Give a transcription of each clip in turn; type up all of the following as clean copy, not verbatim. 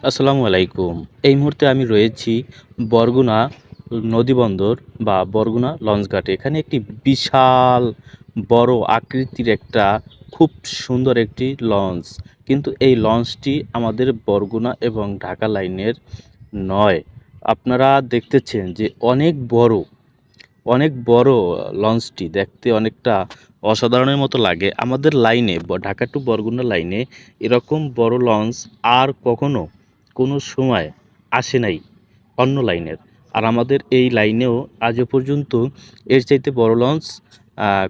আসসালামু আলাইকুম। এই মুহূর্তে আমি রয়েছি বরগুনা নদীবন্দর বা বরগুনা লঞ্চঘাটে। এখানে একটি বিশাল বড় আকৃতির একটা খুব সুন্দর একটি লঞ্চ। কিন্তু এই লঞ্চটি আমাদের বরগুনা এবং ঢাকা লাইনের নয়। আপনারা দেখতেছেন যে অনেক বড় লঞ্চটি দেখতে অনেকটা অসাধারণের মতো লাগে। আমাদের লাইনে ঢাকা টু বরগুনা লাইনে এরকম বড় লঞ্চ আর কখনো কোনো সময় আসে নাই অন্য লাইনের। আর আমাদের এই লাইনেও আজও পর্যন্ত এর চাইতে বড় লঞ্চ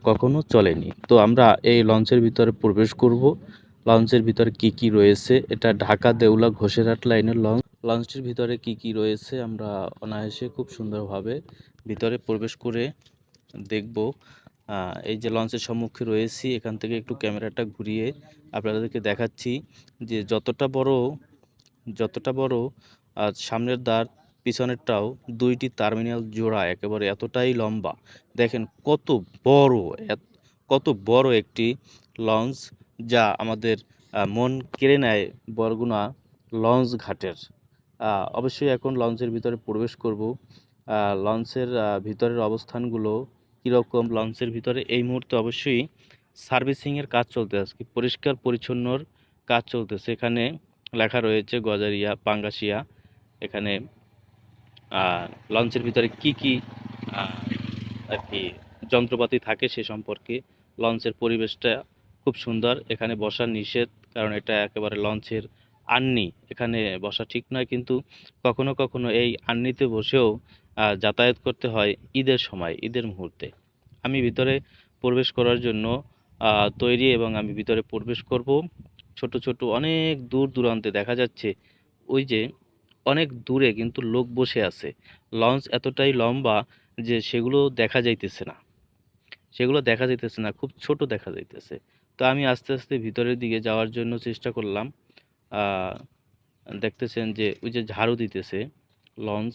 কখনো চলেনি। তো আমরা এই লঞ্চের ভিতরে প্রবেশ করব। লঞ্চের ভিতরে কি কি রয়েছে, এটা ঢাকা দেউলা ঘোষেরহাট লাইনের লঞ্চ। লঞ্চটির ভিতরে কি কি রয়েছে আমরা অনায়াসে খুব সুন্দরভাবে ভিতরে প্রবেশ করে দেখব। এই যে লঞ্চের সম্মুখে রয়েছি, এখান থেকে একটু ক্যামেরাটা ঘুরিয়ে আপনাদেরকে দেখাচ্ছি যে যতটা বড় সামনের দ্বার পিছনেরটাও দুইটি টার্মিনাল জোড়া একেবারে এতটাই লম্বা। দেখেন বড় কত বড় একটি লঞ্চ, যা আমাদের মন কেড়ে নেয় বরগুনা লঞ্চ ঘাটের। অবশ্যই এখন লঞ্চের ভিতরে প্রবেশ করব। লঞ্চের ভিতরের অবস্থানগুলো কীরকম, লঞ্চের ভিতরে এই মুহূর্তে অবশ্যই সার্ভিসিংয়ের কাজ চলতে আছে, পরিষ্কার পরিচ্ছন্নর কাজ চলতেছে। এখানে লেখা রয়েছে গজারিয়া পাঙ্গাসিয়া। এখানে লঞ্চের ভিতরে কি কি আর কি যন্ত্রপাতি থাকে সে সম্পর্কে। লঞ্চের পরিবেশটা খুব সুন্দর। এখানে বসার নিষেধ, কারণ এটা একেবারে লঞ্চের আন্নি, এখানে বসা ঠিক নয়। কিন্তু কখনো কখনো এই আন্নিতে বসেও যাতায়াত করতে হয় ঈদের সময়, ঈদের মুহূর্তে। আমি ভিতরে প্রবেশ করার জন্য তৈরি এবং আমি ভিতরে প্রবেশ করব। ছোট ছোট অনেক দূর দূরান্তে দেখা যাচ্ছে ওই যে অনেক দূরে কিন্তু লোক বসে আছে। লঞ্চ এতটাই লম্বা যে সেগুলো দেখা যাইতেছে না, খুব ছোট দেখা যাইতেছে। তো আমি আস্তে আস্তে ভিতরের দিকে যাওয়ার জন্য চেষ্টা করলাম। আহ, দেখতেছেন যে ওই যে ঝাড়ু দিতেছে, লঞ্চ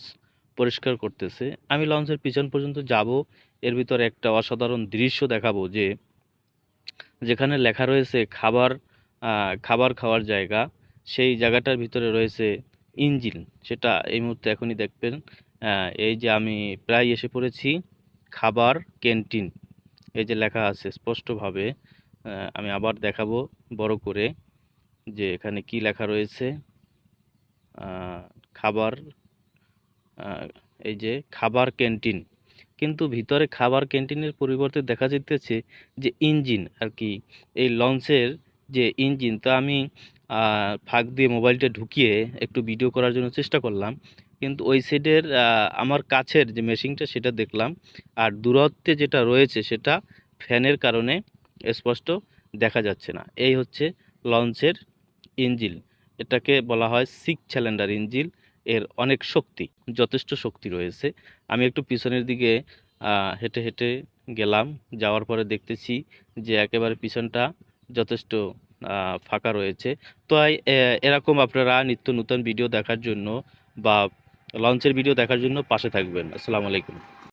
পরিষ্কার করতেছে। আমি লঞ্চের পিছন পর্যন্ত যাব, এর ভিতরে একটা অসাধারণ দৃশ্য দেখাবো যে যেখানে লেখা রয়েছে খাবার খাওয়ার জায়গা, সেই জায়গাটার ভিতরে রয়েছে ইঞ্জিন। সেটা এই মুহূর্তে এখনই দেখবেন। এই যে আমি প্রায় এসে পড়েছি খাবার ক্যান্টিন, এই যে লেখা আছে স্পষ্টভাবে। আমি আবার দেখাবো বড় করে যে এখানে কি লেখা রয়েছে। খাবার, এই যে খাবার ক্যান্টিন। কিন্তু ভিতরে খাবার ক্যান্টিনের পরিবর্তে দেখা যাইতেছে যে ইঞ্জিন আর কি, এই লঞ্চের যে ইঞ্জিন। তা আমি ফাঁক দিয়ে মোবাইলটা ঢুকিয়ে একটু ভিডিও করার জন্য চেষ্টা করলাম, কিন্তু ওই সাইডের আমার কাছের যে মেশিনটা সেটা দেখলাম, আর দূরত্বে যেটা রয়েছে সেটা ফ্যানের কারণে স্পষ্ট দেখা যাচ্ছে না। এই হচ্ছে লঞ্চের ইঞ্জিন। এটাকে বলা হয় 6 সিলিন্ডার ইঞ্জিন। এর অনেক শক্তি, যথেষ্ট শক্তি রয়েছে। আমি একটু পিছনের দিকে হেঁটে হেঁটে গেলাম। যাওয়ার পরে দেখতেছি যে একেবারে পিছনটা যথেষ্ট ফাঁকা রয়েছে। তো এরকম আপনারা নিত্য নতুন ভিডিও দেখার জন্য বা লঞ্চের ভিডিও দেখার জন্য পাশে থাকবেন। আসসালামু আলাইকুম।